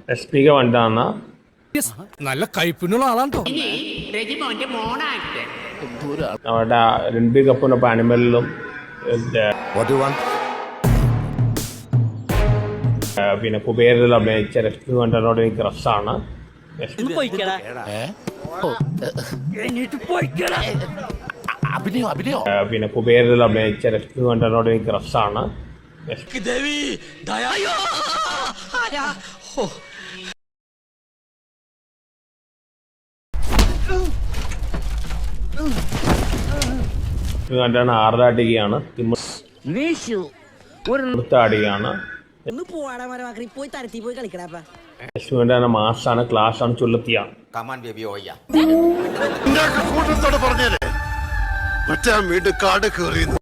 രശ്മിക മണ്ടാന്ന നല്ല കൈപ്പിനുള്ള ആളാണോ. അവിടെ രൺബീർ കപൂറിനൊപ്പം അനിമലിലും പിന്നെ കുബേരിലും അഭിനയിച്ച രശ്മി മണ്ടനോട് എനിക്ക് ക്രഷാണ്. പിന്നെ കുബേരിലും അഭിനയിച്ച രശ്മി മണ്ടനോട് എനിക്ക് ക്രഷാണ്. രശ്മികണ്ഠൻ ആറാടുകയാണ്, ആടുകയാണ്. രശ്മികണ്ഠൻ മാസാണ്, ക്ലാസ്സാണ്, ചുള്ളത്തിയാണ്. കൂട്ടത്തോട് പറഞ്ഞേരെ മറ്റേ വീട് കാട് കയറിയുന്നു.